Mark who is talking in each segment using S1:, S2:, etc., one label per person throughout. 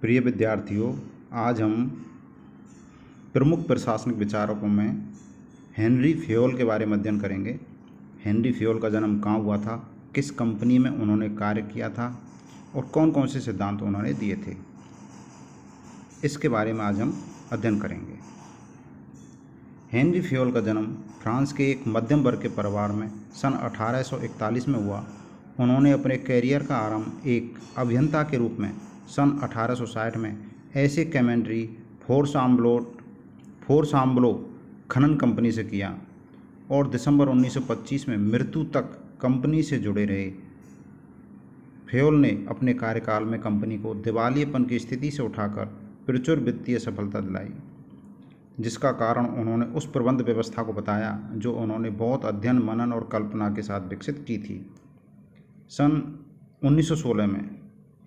S1: प्रिय विद्यार्थियों, आज हम प्रमुख प्रशासनिक विचारकों में हेनरी फेयोल के बारे में अध्ययन करेंगे। हेनरी फेयोल का जन्म कहाँ हुआ था, किस कंपनी में उन्होंने कार्य किया था और कौन कौन से सिद्धांत उन्होंने दिए थे, इसके बारे में आज हम अध्ययन करेंगे। हेनरी फेयोल का जन्म फ्रांस के एक मध्यम वर्ग के परिवार में सन 1841 में हुआ। उन्होंने अपने कैरियर का आरंभ एक अभियंता के रूप में सन 1860 में ऐसे कैमेंड्री फोरसाम्ब्लो खनन कंपनी से किया और दिसंबर 1925 में मृत्यु तक कंपनी से जुड़े रहे। फेयोल ने अपने कार्यकाल में कंपनी को दिवालियेपन की स्थिति से उठाकर प्रचुर वित्तीय सफलता दिलाई, जिसका कारण उन्होंने उस प्रबंध व्यवस्था को बताया जो उन्होंने बहुत अध्ययन, मनन और कल्पना के साथ विकसित की थी। सन 1916 में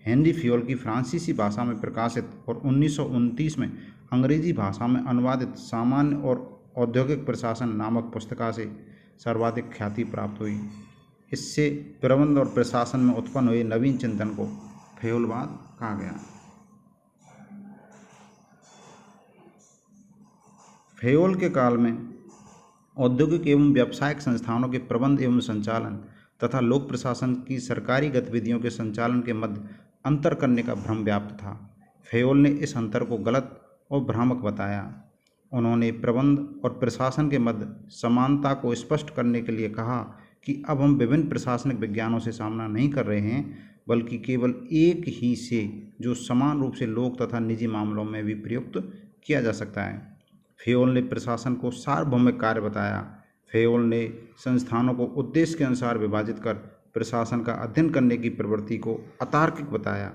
S1: हेनरी फेयोल की फ्रांसीसी भाषा में प्रकाशित और 1929 में अंग्रेजी भाषा में अनुवादित सामान्य और औद्योगिक प्रशासन नामक पुस्तिका से सर्वाधिक ख्याति प्राप्त हुई। इससे प्रबंध और प्रशासन में उत्पन्न हुए नवीन चिंतन को फेयोलवाद कहा गया। फेयोल के काल में औद्योगिक एवं व्यावसायिक संस्थानों के प्रबंध एवं संचालन तथा लोक प्रशासन की सरकारी गतिविधियों के संचालन के मध्य अंतर करने का भ्रम व्याप्त था। फेयोल ने इस अंतर को गलत और भ्रामक बताया। उन्होंने प्रबंध और प्रशासन के मध्य समानता को स्पष्ट करने के लिए कहा कि अब हम विभिन्न प्रशासनिक विज्ञानों से सामना नहीं कर रहे हैं, बल्कि केवल एक ही से जो समान रूप से लोक तथा निजी मामलों में भी प्रयुक्त किया जा सकता है। फेयोल ने प्रशासन को सार्वभौमिक कार्य बताया। फेयोल ने संस्थानों को उद्देश्य के अनुसार विभाजित कर प्रशासन का अध्ययन करने की प्रवृत्ति को अतार्किक बताया।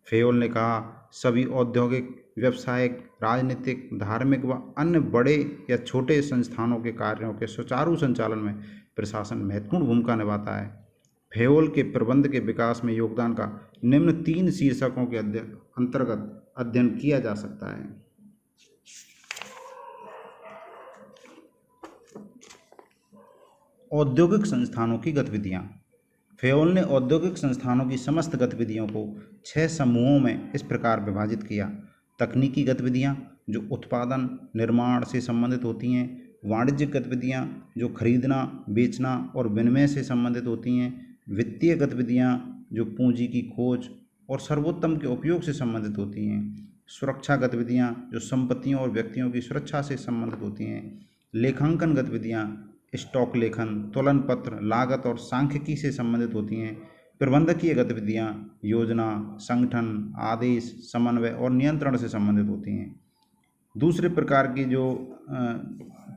S1: फेयोल ने कहा, सभी औद्योगिक, व्यावसायिक, राजनीतिक, धार्मिक व अन्य बड़े या छोटे संस्थानों के कार्यों के सुचारू संचालन में प्रशासन महत्वपूर्ण भूमिका निभाता है। फेयोल के प्रबंध के विकास में योगदान का निम्न 3 शीर्षकों के अंतर्गत अध्ययन किया जा सकता है। औद्योगिक संस्थानों की गतिविधियाँ। फेयोल ने औद्योगिक संस्थानों की समस्त गतिविधियों को 6 समूहों में इस प्रकार विभाजित किया। तकनीकी गतिविधियाँ जो उत्पादन, निर्माण से संबंधित होती हैं। वाणिज्यिक गतिविधियाँ जो खरीदना, बेचना और विनिमय से संबंधित होती हैं। वित्तीय गतिविधियाँ जो पूंजी की खोज और सर्वोत्तम के उपयोग से संबंधित होती हैं। सुरक्षा गतिविधियाँ जो संपत्तियों और व्यक्तियों की सुरक्षा से संबंधित होती हैं। लेखांकन गतिविधियाँ स्टॉक लेखन, तुलन पत्र, लागत और सांख्यिकी से संबंधित होती हैं। प्रबंधकीय गतिविधियाँ योजना, संगठन, आदेश, समन्वय और नियंत्रण से संबंधित होती हैं। दूसरे प्रकार की जो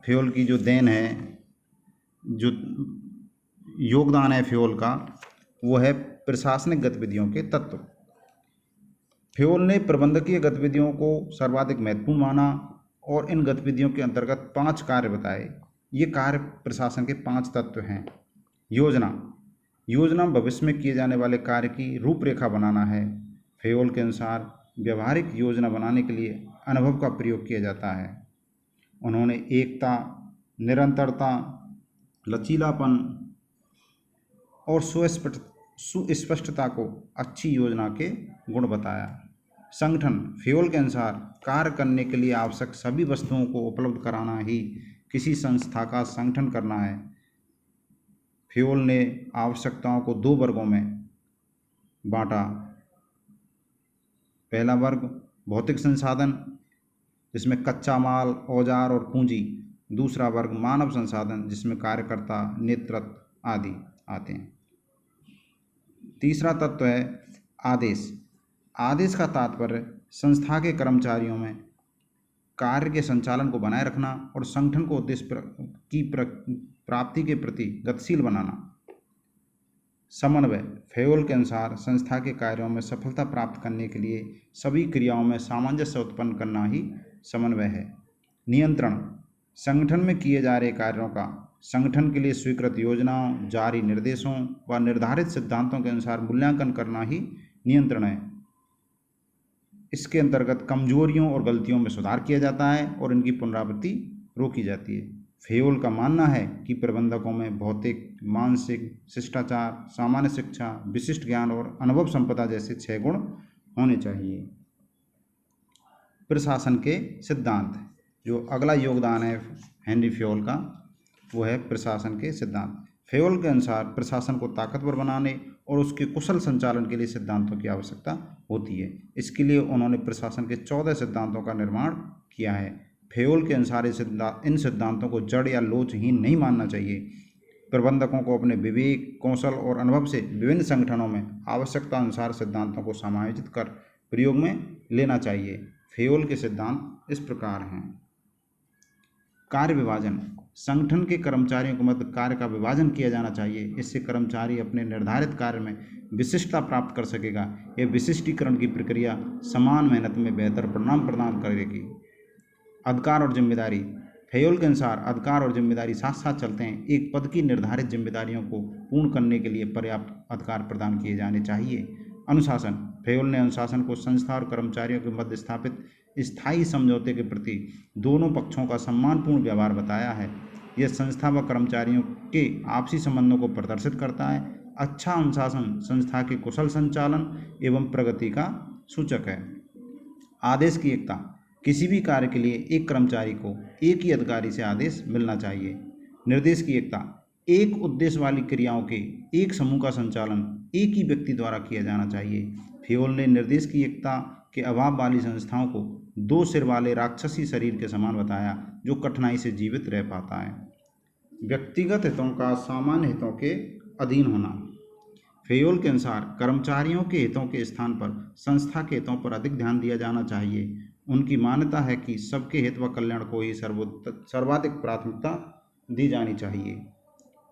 S1: फेयोल की जो देन है, जो योगदान है फेयोल का, वो है प्रशासनिक गतिविधियों के तत्व। फेयोल ने प्रबंधकीय गतिविधियों को सर्वाधिक महत्वपूर्ण माना और इन गतिविधियों के अंतर्गत 5 कार्य बताए। ये कार्य प्रशासन के 5 तत्व हैं। योजना भविष्य में किए जाने वाले कार्य की रूपरेखा बनाना है। फेयोल के अनुसार व्यवहारिक योजना बनाने के लिए अनुभव का प्रयोग किया जाता है। उन्होंने एकता, निरंतरता, लचीलापन और सुस्पष्टता को अच्छी योजना के गुण बताया। संगठन। फेयोल के अनुसार कार्य करने के लिए आवश्यक सभी वस्तुओं को उपलब्ध कराना ही किसी संस्था का संगठन करना है। फेयोल ने आवश्यकताओं को 2 वर्गों में बांटा। पहला वर्ग भौतिक संसाधन, जिसमें कच्चा माल, औजार और पूंजी। दूसरा वर्ग मानव संसाधन, जिसमें कार्यकर्ता, नेतृत्व आदि आते हैं। तीसरा तत्व है आदेश। आदेश का तात्पर्य संस्था के कर्मचारियों में कार्य के संचालन को बनाए रखना और संगठन को उद्देश्य की प्राप्ति के प्रति गतिशील बनाना। समन्वय। फेयोल के अनुसार संस्था के कार्यों में सफलता प्राप्त करने के लिए सभी क्रियाओं में सामंजस्य उत्पन्न करना ही समन्वय है। नियंत्रण। संगठन में किए जा रहे कार्यों का संगठन के लिए स्वीकृत योजनाओं, जारी निर्देशों व निर्धारित सिद्धांतों के अनुसार मूल्यांकन करना ही नियंत्रण है। इसके अंतर्गत कमजोरियों और गलतियों में सुधार किया जाता है और इनकी पुनरावृत्ति रोकी जाती है। फेयोल का मानना है कि प्रबंधकों में भौतिक, मानसिक, शिष्टाचार, सामान्य शिक्षा, विशिष्ट ज्ञान और अनुभव संपदा जैसे 6 गुण होने चाहिए। प्रशासन के सिद्धांत। जो अगला योगदान है हेनरी फेयोल का वो है प्रशासन के सिद्धांत। फेयोल के अनुसार प्रशासन को ताकतवर बनाने और उसके कुशल संचालन के लिए सिद्धांतों की आवश्यकता होती है। इसके लिए उन्होंने प्रशासन के 14 सिद्धांतों का निर्माण किया है। फेयोल के अनुसार इन सिद्धांतों को जड़ या लोचहीन नहीं मानना चाहिए। प्रबंधकों को अपने विवेक, कौशल और अनुभव से विभिन्न संगठनों में आवश्यकता अनुसार सिद्धांतों को समायोजित कर प्रयोग में लेना चाहिए। फेयोल के सिद्धांत इस प्रकार हैं। कार्य विभाजन। संगठन के कर्मचारियों के मध्य कार्य का विभाजन किया जाना चाहिए। इससे कर्मचारी अपने निर्धारित कार्य में विशिष्टता प्राप्त कर सकेगा। यह विशिष्टीकरण की प्रक्रिया समान मेहनत में बेहतर परिणाम प्रदान करेगी। अधिकार और जिम्मेदारी। फेयोल के अनुसार अधिकार और जिम्मेदारी साथ साथ चलते हैं। एक पद की निर्धारित जिम्मेदारियों को पूर्ण करने के लिए पर्याप्त अधिकार प्रदान किए जाने चाहिए। अनुशासन। फेयोल ने अनुशासन को संस्था और कर्मचारियों के मध्य स्थापित स्थायी समझौते के प्रति दोनों पक्षों का सम्मानपूर्ण व्यवहार बताया है। यह संस्था व कर्मचारियों के आपसी संबंधों को प्रदर्शित करता है। अच्छा अनुशासन संस्था के कुशल संचालन एवं प्रगति का सूचक है। आदेश की एकता। किसी भी कार्य के लिए एक कर्मचारी को एक ही अधिकारी से आदेश मिलना चाहिए। निर्देश की एकता। एक उद्देश्य वाली क्रियाओं के एक समूह का संचालन एक ही व्यक्ति द्वारा किया जाना चाहिए। फेयोल ने निर्देश की एकता के अभाव वाली संस्थाओं को 2 सिर वाले राक्षसी शरीर के समान बताया जो कठिनाई से जीवित रह पाता है। व्यक्तिगत हितों का सामान्य हितों के अधीन होना। फेयोल के अनुसार कर्मचारियों के हितों के स्थान पर संस्था के हितों पर अधिक ध्यान दिया जाना चाहिए। उनकी मान्यता है कि सबके हित व कल्याण को ही सर्वाधिक प्राथमिकता दी जानी चाहिए।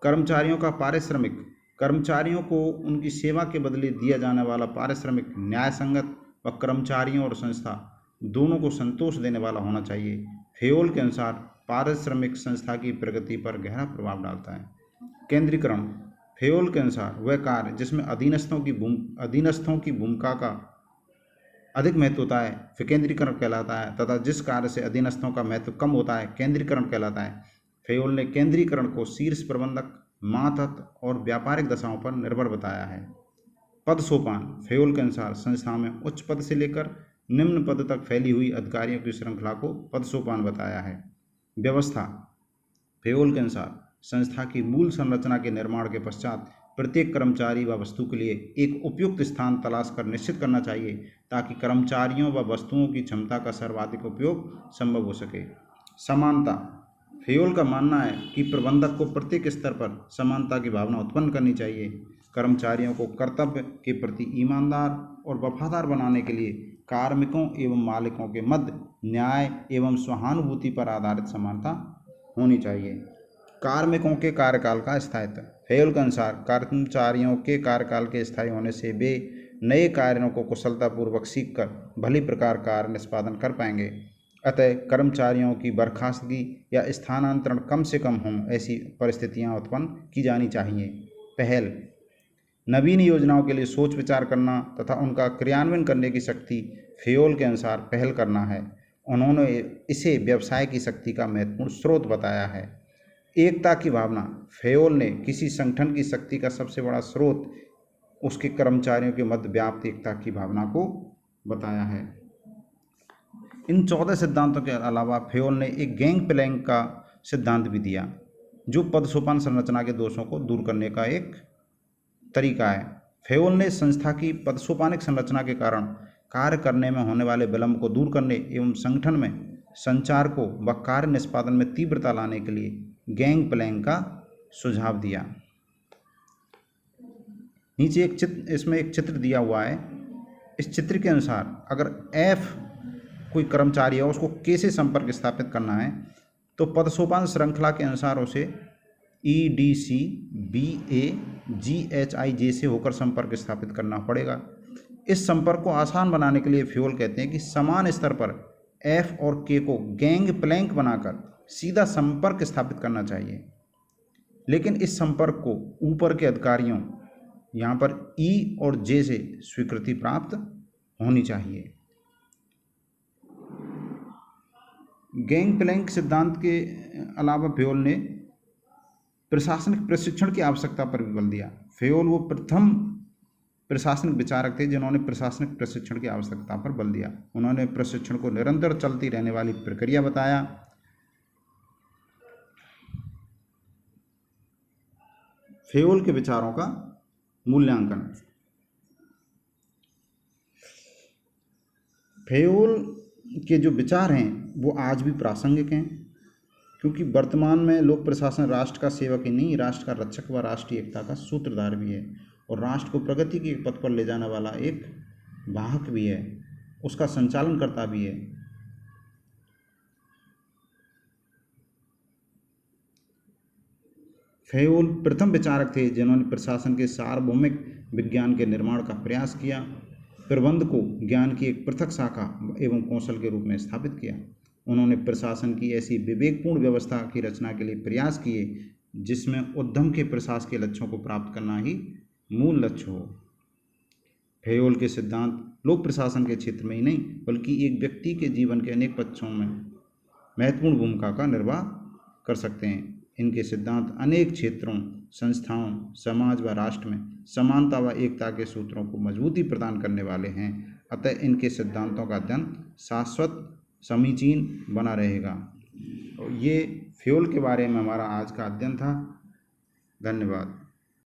S1: कर्मचारियों का पारिश्रमिक। कर्मचारियों को उनकी सेवा के बदले दिया जाने वाला पारिश्रमिक न्याय संगत व कर्मचारियों और संस्था दोनों को संतोष देने वाला होना चाहिए। फेयोल के अनुसार पारिश्रमिक संस्था की प्रगति पर गहरा प्रभाव डालता है। केंद्रीकरण। फेयोल के अनुसार वह कार्य जिसमें अधीनस्थों की भूमिका का अधिक महत्व होता है विकेंद्रीकरण कहलाता है तथा जिस कार्य से अधीनस्थों का महत्व कम होता है केंद्रीकरण कहलाता है। फेयोल ने केंद्रीकरण को शीर्ष प्रबंधक, मातहत और व्यापारिक दशाओं पर निर्भर बताया है। पद सोपान। फेयोल के अनुसार संस्था में उच्च पद से लेकर निम्न पद तक फैली हुई अधिकारियों की श्रृंखला को पद सोपान बताया है। व्यवस्था। फेयोल के अनुसार संस्था की मूल संरचना के निर्माण के पश्चात प्रत्येक कर्मचारी व वस्तु के लिए एक उपयुक्त स्थान तलाश कर निश्चित करना चाहिए ताकि कर्मचारियों व वस्तुओं की क्षमता का सर्वाधिक उपयोग संभव हो सके। समानता। फेयोल का मानना है कि प्रबंधक को प्रत्येक स्तर पर समानता की भावना उत्पन्न करनी चाहिए। कर्मचारियों को कर्तव्य के प्रति ईमानदार और वफादार बनाने के लिए कार्मिकों एवं मालिकों के मध्य न्याय एवं सहानुभूति पर आधारित समानता होनी चाहिए। कार्मिकों के कार्यकाल का स्थायित्व। फेयोल के अनुसार कर्मचारियों के कार्यकाल के स्थायी होने से वे नए कार्यों को कुशलतापूर्वक सीखकर भली प्रकार कार्य निष्पादन कर पाएंगे। अतः कर्मचारियों की बर्खास्तगी या स्थानांतरण कम से कम हों ऐसी परिस्थितियां उत्पन्न की जानी चाहिए। पहल। नवीन योजनाओं के लिए सोच विचार करना तथा उनका क्रियान्वयन करने की शक्ति फेयोल के अनुसार पहल करना है। उन्होंने इसे व्यवसाय की शक्ति का महत्वपूर्ण स्रोत बताया है। एकता की भावना। फेयोल ने किसी संगठन की शक्ति का सबसे बड़ा स्रोत उसके कर्मचारियों के मध्य व्याप्त एकता की भावना को बताया है। इन 14 सिद्धांतों के अलावा फेयोल ने एक गैंग प्लैंक का सिद्धांत भी दिया जो पद सोपान संरचना के दोषों को दूर करने का एक तरीका है। फेयोल ने संस्था की पदसोपानिक संरचना के कारण कार्य करने में होने वाले विलंब को दूर करने एवं संगठन में संचार को व कार्य निष्पादन में तीव्रता लाने के लिए गैंग प्लैंक का सुझाव दिया। नीचे इसमें एक चित्र दिया हुआ है। इस चित्र के अनुसार अगर एफ कोई कर्मचारी है उसको के से संपर्क स्थापित करना है तो पदसोपान श्रृंखला के अनुसार उसे EDC BA GHIJ से होकर संपर्क स्थापित करना पड़ेगा। इस संपर्क को आसान बनाने के लिए फेयोल कहते हैं कि समान स्तर पर F और K को गैंग प्लैंक बनाकर सीधा संपर्क स्थापित करना चाहिए, लेकिन इस संपर्क को ऊपर के अधिकारियों यहाँ पर E और J से स्वीकृति प्राप्त होनी चाहिए। गैंग प्लैंक सिद्धांत के अलावा फेयोल ने प्रशासनिक प्रशिक्षण की आवश्यकता पर भी बल दिया। फेयोल वो प्रथम प्रशासनिक विचारक थे जिन्होंने प्रशासनिक प्रशिक्षण की आवश्यकता पर बल दिया। उन्होंने प्रशिक्षण को निरंतर चलती रहने वाली प्रक्रिया बताया। फेयोल के विचारों का मूल्यांकन। फेयोल के जो विचार हैं वो आज भी प्रासंगिक हैं, क्योंकि वर्तमान में लोक प्रशासन राष्ट्र का सेवक ही नहीं, राष्ट्र का रक्षक व राष्ट्रीय एकता का सूत्रधार भी है और राष्ट्र को प्रगति के पथ पर ले जाने वाला एक वाहक भी है, उसका संचालन करता भी है। फेयोल प्रथम विचारक थे जिन्होंने प्रशासन के सार्वभौमिक विज्ञान के निर्माण का प्रयास किया, प्रबंध को ज्ञान की एक पृथक शाखा एवं कौशल के रूप में स्थापित किया। उन्होंने प्रशासन की ऐसी विवेकपूर्ण व्यवस्था की रचना के लिए प्रयास किए जिसमें उद्यम के प्रशासन के लक्ष्यों को प्राप्त करना ही मूल लक्ष्य हो। फेयोल के सिद्धांत लोक प्रशासन के क्षेत्र में ही नहीं बल्कि एक व्यक्ति के जीवन के अनेक पक्षों में महत्वपूर्ण भूमिका का निर्वाह कर सकते हैं। इनके सिद्धांत अनेक क्षेत्रों, संस्थाओं, समाज व राष्ट्र में समानता व एकता के सूत्रों को मजबूती प्रदान करने वाले हैं। अतः इनके सिद्धांतों का अध्ययन शाश्वत समीचीन बना रहेगा। और ये फेयोल के बारे में हमारा आज का अध्ययन था। धन्यवाद।